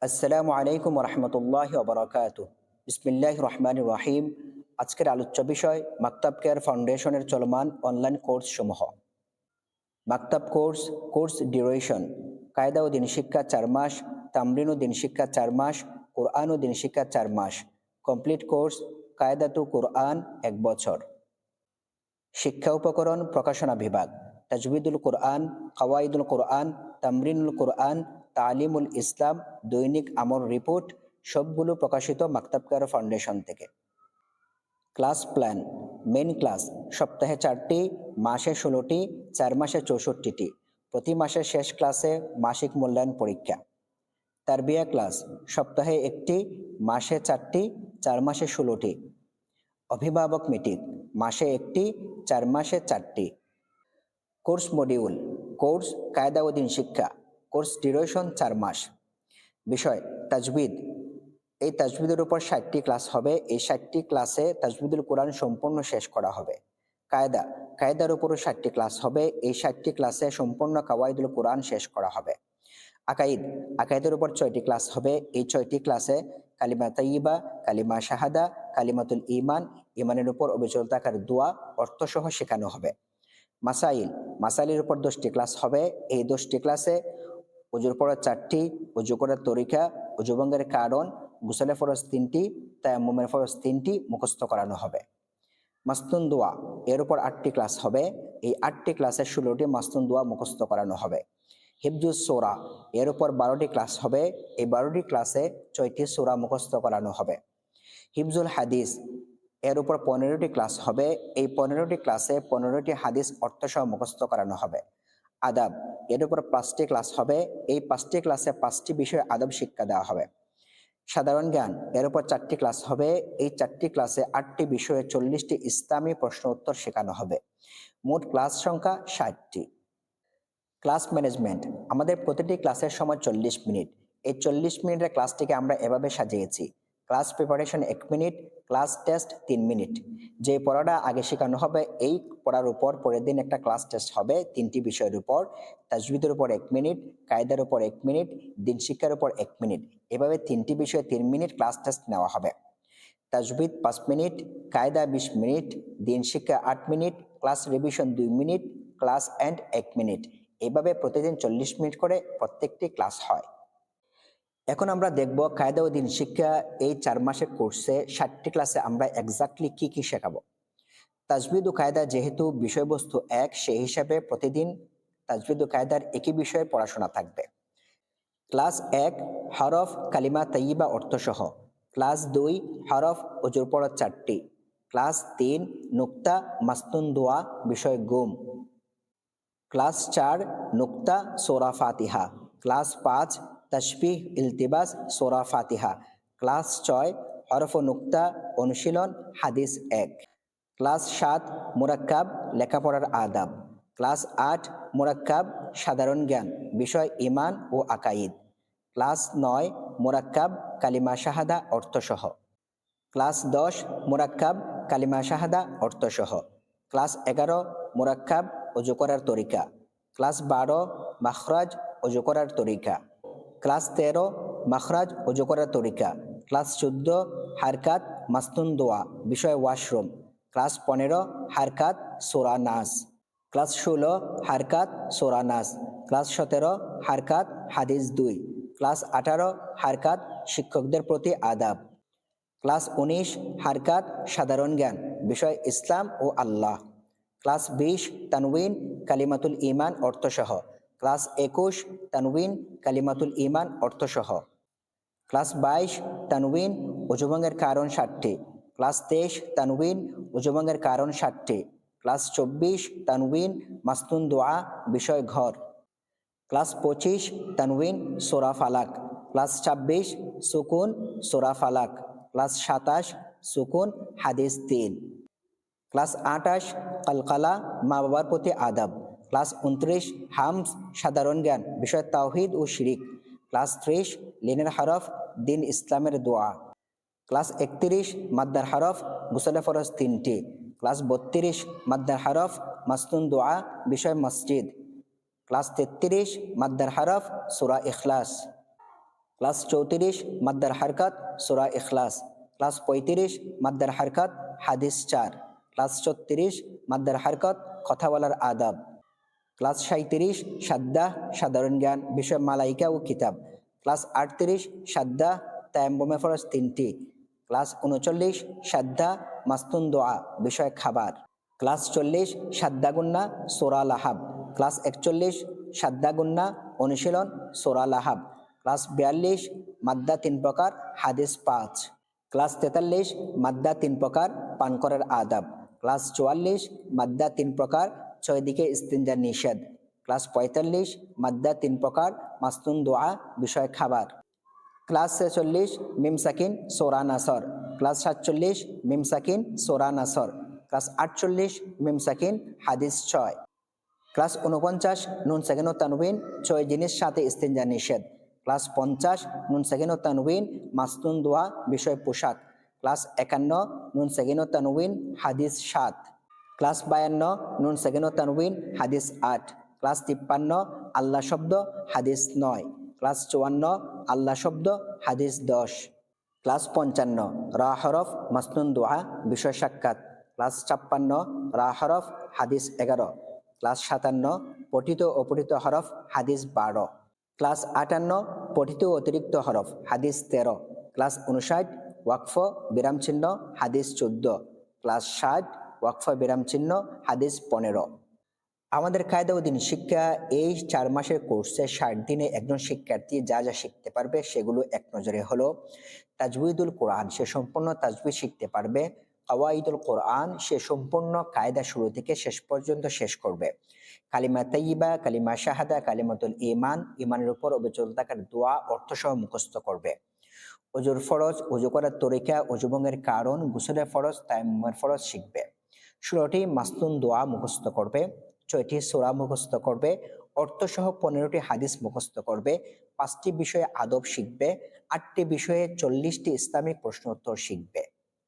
আসসালামু আলাইকুম রহমতুল্লাহ ওবরাকাতু। বিসমিল্লাহ রহমান রাহিম। আজকের আলোচ্য বিষয় মাকতাব কেয়ার ফাউন্ডেশনের চলমান অনলাইন কোর্স সমূহ। মাকতাব কোর্স ডিউরেশন: কায়দা ও দিন শিক্ষা 4 মাস, তামরিন ও দিন শিক্ষা 4 মাস, কোরআন ও দিন শিক্ষা 4 মাস। কমপ্লিট কোর্স কায়দা টু কোরআন 1 বছর। শিক্ষা উপকরণ প্রকাশনা বিভাগ: তাজবিদুল কোরআন, কাওয়াইদুল কোরআন, তামরিনুল কোরআন, তালিমুল ইসলাম, দৈনিক আমল রিপোর্ট সবগুলো প্রকাশিত মাকতাব কেয়ার ফাউন্ডেশন থেকে। ক্লাস প্ল্যান: মেইন ক্লাস সপ্তাহে 4টি, মাসে 16টি, 4 মাসে 64টি। প্রতি মাসের শেষ ক্লাসে মাসিক মূল্যায়ন পরীক্ষা। তারবিয়া ক্লাস সপ্তাহে 1টি, মাসে 4টি, 4 মাসে 16টি। অভিভাবক মিটিং মাসে 1টি, 4 মাসে 4টি। কোর্স মডিউল: কোর্স কায়দা ও দিন শিক্ষা, কোর্স ডিউরেশন 4 মাস। বিষয় তাজবিদ: এই তাজবিদের উপর 60টি ক্লাস হবে। এই 60টি ক্লাসে তাজবিদুল কোরআন সম্পূর্ণ শেষ করা হবে। কায়দার উপরও 60টি ক্লাস হবে। এই 60টি ক্লাসে সম্পূর্ণ কাওয়াইদুল কোরআন শেষ করা হবে। আকাইদের উপর 6টি ক্লাস হবে। এই 6টি ক্লাসে কালিমা তাইয়্যিবা, কালিমা শাহাদা, কালিমাতুল ঈমান, ঈমানের উপর অবিচল থাকার দোয়া অর্থসহ শেখানো হবে। মাসাইলের উপর 10টি ক্লাস হবে। এই 10টি ক্লাসে ওজুর পড়া 4টি, ওজু করার তরিকা, ওজুভঙ্গের কারণ, গোসলে ফরজ 3টি, তায়াম্মুমের ফরজ 3টি মুখস্থ করানো হবে। মাসনুন দোয়া এর উপর 8টি ক্লাস হবে। এই 8টি ক্লাসে 16টি মাসনুন দোয়া মুখস্থ করানো হবে। হিফজুস সূরা এর উপর 12টি ক্লাস হবে। এই 12টি ক্লাসে 6টি সূরা মুখস্থ করানো হবে। হিফজুল হাদিস এর উপর 15টি ক্লাস হবে। এই 15টি ক্লাসে 15টি হাদিস অর্থসহ মুখস্থ করানো হবে। আদাব এর উপর 5টি ক্লাস হবে। এই 5টি ক্লাসে 5টি বিষয়ে আদব শিক্ষা দেওয়া হবে। সাধারণ জ্ঞান এর উপর 4টি ক্লাস হবে। এই 4টি ক্লাসে 8টি বিষয়ে 40টি ইসলামী প্রশ্ন উত্তর শেখানো হবে। মোট ক্লাস সংখ্যা 60টি। ক্লাস ম্যানেজমেন্ট: আমাদের প্রতিটি ক্লাসের সময় 40 মিনিট। এই 40 মিনিটের ক্লাসটিকে আমরা এভাবে সাজিয়েছি: class preparation 1 minute, class test 3 minute. যে পড়াটা আগে শেখানো হবে এই পড়ার উপর পরের দিন একটা ক্লাস টেস্ট হবে 3টি বিষয়ের উপর। তাজবিদের উপর 1 মিনিট, কায়দার উপর 1 মিনিট, দিন শিক্ষার উপর 1 মিনিট। এভাবে 3টি বিষয়ে 3 মিনিট ক্লাস টেস্ট নেওয়া হবে। তাজবিদ 5 মিনিট, কায়দা 20 মিনিট, দিন শিক্ষা 8 minute, class revision 2 minute, class end 1 minute. এভাবে প্রতিদিন 40 মিনিট করে প্রত্যেকটি ক্লাস হয়। এখন আমরা দেখব কায়দা ও দিন শিক্ষা এই 4 মাসের কোর্সে 60টি ক্লাসে আমরা এক্স্যাক্টলি কি শেখাবো। তাজবিদ ও কায়দা যেহেতু বিষয়বস্তু এক, সেই হিসাবে প্রতিদিন তাজবিদ ও কায়দার একই বিষয়ে পড়াশোনা থাকবে। ক্লাস 1 হরফ কালিমা তাইয়্যিবা অর্থসহ। ক্লাস 2 হরফ ওজুর পড়া 4টি। ক্লাস 3 নুক্তা মাসনুন দোয়া বিষয় গুম। ক্লাস 4 নুক্তা সূরা ফাতিহা। ক্লাস 5 তাশবিহ ইলতিবাস সূরা ফাতিহা। ক্লাস 6 হরফ ও নুক্তা অনুশীলন হাদিস 1। ক্লাস 7 মুরাক্কাব লেখাপড়ার আদাব। ক্লাস 8 মুরাক্কাব সাধারণ জ্ঞান বিষয় ঈমান ও আকাইদ। ক্লাস 9 মুরাক্কাব কালিমা শাহাদা অর্থসহ। ক্লাস 10 মুরাক্কাব কালিমা শাহাদা অর্থসহ। ক্লাস 11 মুরাক্কাব ওযু করার তরিকা। ক্লাস 12 মাখরাজ ওযু করার তরিকা। ক্লাস 13 মাখরাজ ওযু করার তরিকা। ক্লাস 14 হারকাত মাসনুন দোয়া বিষয় ওয়াশরুম। ক্লাস 15 হারকাত সূরা নাস। ক্লাস 16 হারকাত সূরা নাস। ক্লাস 17 হারকাত হাদিস 2। ক্লাস 18 হারকাত শিক্ষকদের প্রতি আদাব। ক্লাস 19 হারকাত সাধারণ জ্ঞান বিষয় ইসলাম ও আল্লাহ। ক্লাস 20 তানউইন কালিমাতুল ঈমান অর্থসহ। ক্লাস 21 তানউইন কালিমাতুল ঈমান অর্থসহ। ক্লাস 22 তানউইন ওজুভঙ্গের কারণ 60টি। ক্লাস 23 তানউইন ওজুভঙ্গের কারণ 60টি। ক্লাস 24 তানউইন মাসনুন দোয়া বিষয় ঘর। ক্লাস 25 তানউইন সূরা ফালাক। ক্লাস 26 সুকুন সূরা ফালাক। ক্লাস 27 সুকুন হাদিস 3। ক্লাস 28 কালকালা মা বাবার প্রতি আদাব। ক্লাস 29 হামস সাধারণ জ্ঞান বিষয় তাওহীদ ও শিরিক। ক্লাস 30 লিনের হরফ দিন ইসলামের দোয়া। ক্লাস 31 মাদ্দার হরফ গোসলে ফরজ 3টি। ক্লাস 32 মাদ্দার হরফ মাসনুন দোয়া বিষয় মসজিদ। ক্লাস 33 মাদ্দার হরফ সূরা ইখলাস। ক্লাস 34 মাদ্দার হারকাত সূরা ইখলাস। ক্লাস 35 মাদ্দার হারকাত হাদিস 4। ক্লাস 36 মাদ্দার হারকাত কথা বলার আদাব। ক্লাস 37 সাদ্দাহ সাধারণ জ্ঞান বিষয় মালাইকা ও কিতাব। ক্লাস 38 সাদ্দাহ তায়াম্মুমে ফরজ 3টি। ক্লাস 39 সাদ্দাহ মাস্তুন দোয়া বিষয় খাবার। ক্লাস 40 সাদ্দা গুন্না সূরা লাহাব। ক্লাস 41 সাদ্দা গুন্না অনুশীলন সূরা লাহাব। ক্লাস 42 মাদ্দা 3 প্রকার হাদিস 5। ক্লাস 43 মাদ্দা 3 প্রকার পান করার আদাব। ক্লাস 44 মাদ্দা 3 প্রকার 6 দিকে ইস্তিনজা নিষেধ। ক্লাস 45 মাদ্দা 3 প্রকার মাস্তুন দোয়া বিষয় খাবার। ক্লাস 46 মিম সাকিন সূরা নাসর। ক্লাস 47 মিম সাকিন সূরা নাসর। ক্লাস 48 মিম সাকিন হাদিস 6। ক্লাস 49 নুন সাকিন ও তানবিন 6 জিনিস সাথে ইস্তিনজা নিষেধ। ক্লাস 50 নুন সাকিন ও তানবিন মাস্তুন দোয়া বিষয় পোশাক। ক্লাস 51 নুন সাকিন ও তানবিন হাদিস 7। ক্লাস 52 নুন সাকিন ও তানবিন হাদিস 8। ক্লাস 53 আল্লাহ শব্দ হাদিস 9। ক্লাস 54 আল্লাহ শব্দ হাদিস 10। ক্লাস 55 রা হরফ মাসনুন দোয়া বিষয় সাক্ষাৎ। ক্লাস 56 রা হরফ হাদিস 11। ক্লাস 57 পঠিত ও অপঠিত হরফ হাদিস 12। ক্লাস 58 পঠিত ও অতিরিক্ত হরফ হাদিস 13। ক্লাস 59 ওয়াকফ বিরাম চিহ্ন হাদিস 14। ক্লাস 60 ওয়াকফ বিরাম চিহ্ন হাদিস 15। আমাদের কায়দা ও দিন শিক্ষা এই 4 মাসের কোর্সে 60 দিনে একজন শিক্ষার্থী যা যা শিখতে পারবে সেগুলো এক নজরে হলো তাজউইদুল কোরআন, সে সম্পূর্ণ তাজউইদ শিখতে পারবে। কাওয়াইদুল কোরআন, সে সম্পূর্ণ কায়দা শুরু থেকে শেষ পর্যন্ত শেষ করবে। কালিমা তাইয়্যিবা, কালিমা শাহাদা, কালিমাতুল ঈমান, ঈমানের উপর অবিচল থাকার দোয়া অর্থসহ মুখস্থ করবে। ওজুর ফরজ, ওজু করার তরিকা, ওজু ভঙ্গের কারণ, গোসলের ফরজ, তায়াম্মুমের ফরজ শিখবে। 16টি মাসনুন দোয়া মুখস্থ করবে। 6টি সূরা মুখস্থ করবে। অর্থসহ 15টি হাদিস মুখস্থ করবে। 5টি বিষয়ে আদব শিখবে। 8টি বিষয়ে 40টি ইসলামিক প্রশ্ন উত্তর শিখবে।